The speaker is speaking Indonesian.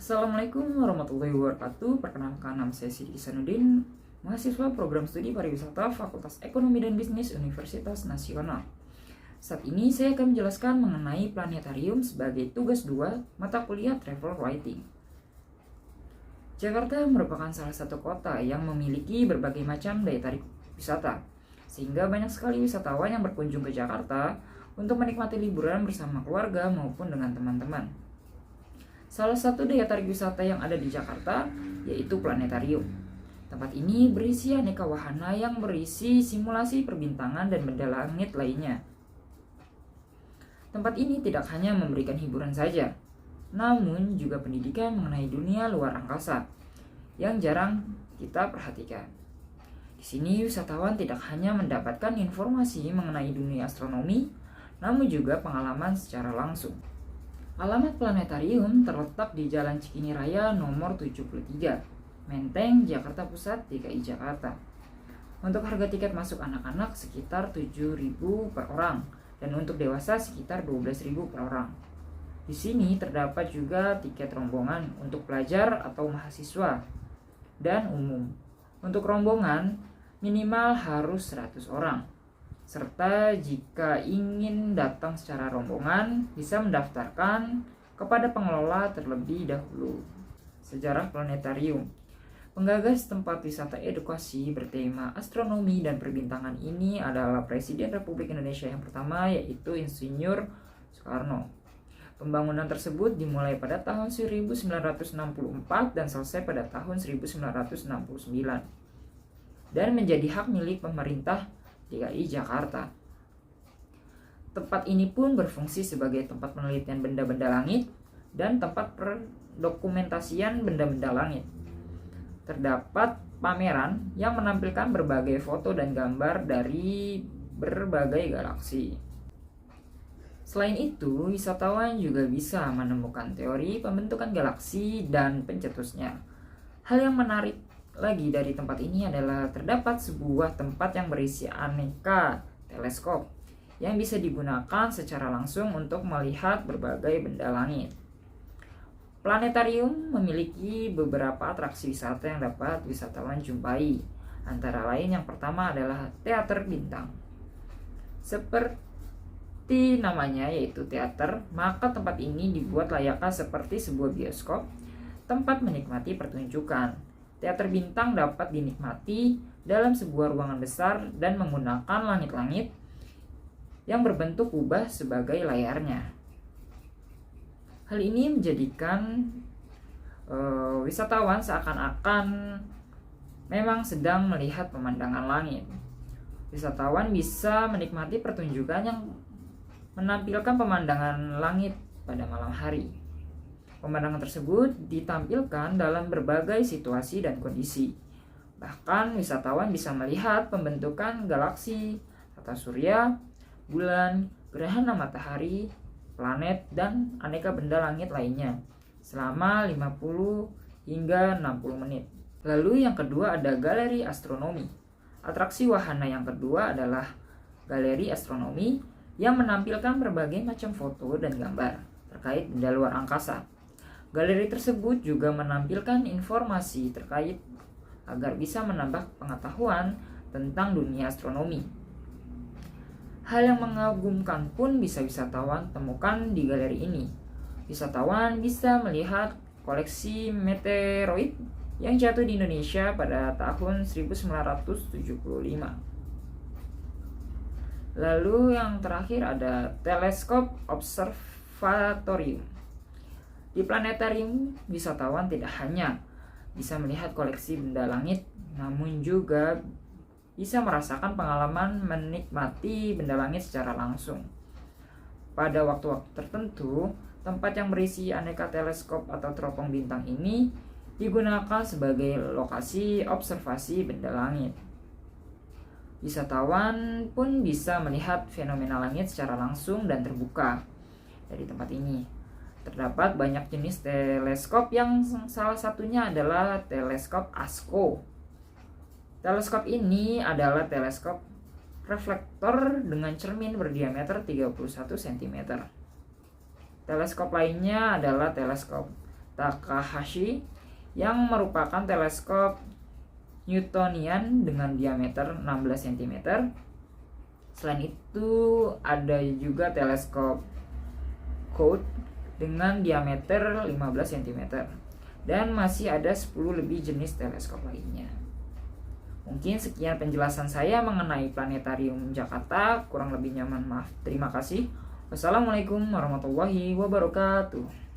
Assalamualaikum warahmatullahi wabarakatuh. Perkenalkan, nama saya Sidi Isanuddin, mahasiswa program studi pariwisata Fakultas Ekonomi dan Bisnis Universitas Nasional. Saat ini saya akan menjelaskan mengenai planetarium sebagai tugas 2 mata kuliah Travel Writing. Jakarta merupakan salah satu kota yang memiliki berbagai macam daya tarik wisata, sehingga banyak sekali wisatawan yang berkunjung ke Jakarta untuk menikmati liburan bersama keluarga maupun dengan teman-teman. Salah satu daya tarik wisata yang ada di Jakarta yaitu planetarium. Tempat ini berisi aneka wahana yang berisi simulasi perbintangan dan benda langit lainnya. Tempat ini tidak hanya memberikan hiburan saja, namun juga pendidikan mengenai dunia luar angkasa yang jarang kita perhatikan. Di sini wisatawan tidak hanya mendapatkan informasi mengenai dunia astronomi, namun juga pengalaman secara langsung. Alamat planetarium terletak di Jalan Cikini Raya nomor 73, Menteng, Jakarta Pusat, DKI Jakarta. Untuk harga tiket masuk anak-anak sekitar 7.000 per orang dan untuk dewasa sekitar 12.000 per orang. Di sini terdapat juga tiket rombongan untuk pelajar atau mahasiswa dan umum. Untuk rombongan minimal harus 100 orang. Serta jika ingin datang secara rombongan bisa mendaftarkan kepada pengelola terlebih dahulu. Sejarah planetarium. Penggagas tempat wisata edukasi bertema astronomi dan perbintangan ini adalah Presiden Republik Indonesia yang pertama, yaitu Insinyur Soekarno. Pembangunan tersebut dimulai pada tahun 1964 dan selesai pada tahun 1969 dan menjadi hak milik pemerintah DKI Jakarta. Tempat ini pun berfungsi sebagai tempat penelitian benda-benda langit dan tempat pendokumentasian benda-benda langit. Terdapat pameran yang menampilkan berbagai foto dan gambar dari berbagai galaksi. Selain itu, wisatawan juga bisa menemukan teori pembentukan galaksi dan pencetusnya. Hal yang menarik lagi dari tempat ini adalah terdapat sebuah tempat yang berisi aneka teleskop yang bisa digunakan secara langsung untuk melihat berbagai benda langit. Planetarium memiliki beberapa atraksi wisata yang dapat wisatawan jumpai. Antara lain yang pertama adalah teater bintang. Seperti namanya yaitu teater, maka tempat ini dibuat layaknya seperti sebuah bioskop, tempat menikmati pertunjukan. Teater bintang dapat dinikmati dalam sebuah ruangan besar dan menggunakan langit-langit yang berbentuk kubah sebagai layarnya. Hal ini menjadikan wisatawan seakan-akan memang sedang melihat pemandangan langit. Wisatawan bisa menikmati pertunjukan yang menampilkan pemandangan langit pada malam hari. Pemandangan tersebut ditampilkan dalam berbagai situasi dan kondisi. Bahkan wisatawan bisa melihat pembentukan galaksi, tata surya, bulan, gerhana matahari, planet, dan aneka benda langit lainnya selama 50 hingga 60 menit. Lalu yang kedua ada galeri astronomi. Atraksi wahana yang kedua adalah galeri astronomi yang menampilkan berbagai macam foto dan gambar terkait benda luar angkasa. Galeri tersebut juga menampilkan informasi terkait agar bisa menambah pengetahuan tentang dunia astronomi. Hal yang mengagumkan pun bisa wisatawan temukan di galeri ini. Wisatawan bisa melihat koleksi meteoroid yang jatuh di Indonesia pada tahun 1975. Lalu yang terakhir ada teleskop observatorium. Di planetarium, wisatawan tidak hanya bisa melihat koleksi benda langit, namun juga bisa merasakan pengalaman menikmati benda langit secara langsung. Pada waktu-waktu tertentu, tempat yang berisi aneka teleskop atau teropong bintang ini digunakan sebagai lokasi observasi benda langit. Wisatawan pun bisa melihat fenomena langit secara langsung dan terbuka dari tempat ini. Terdapat banyak jenis teleskop yang salah satunya adalah teleskop ASCO. Teleskop ini adalah teleskop reflektor dengan cermin berdiameter 31 cm. Teleskop lainnya adalah teleskop Takahashi yang merupakan teleskop Newtonian dengan diameter 16 cm. Selain itu ada juga teleskop Code dengan diameter 15 cm. Dan masih ada 10 lebih jenis teleskop lainnya. Mungkin sekian penjelasan saya mengenai Planetarium Jakarta. Kurang lebihnya mohon maaf. Terima kasih. Wassalamualaikum warahmatullahi wabarakatuh.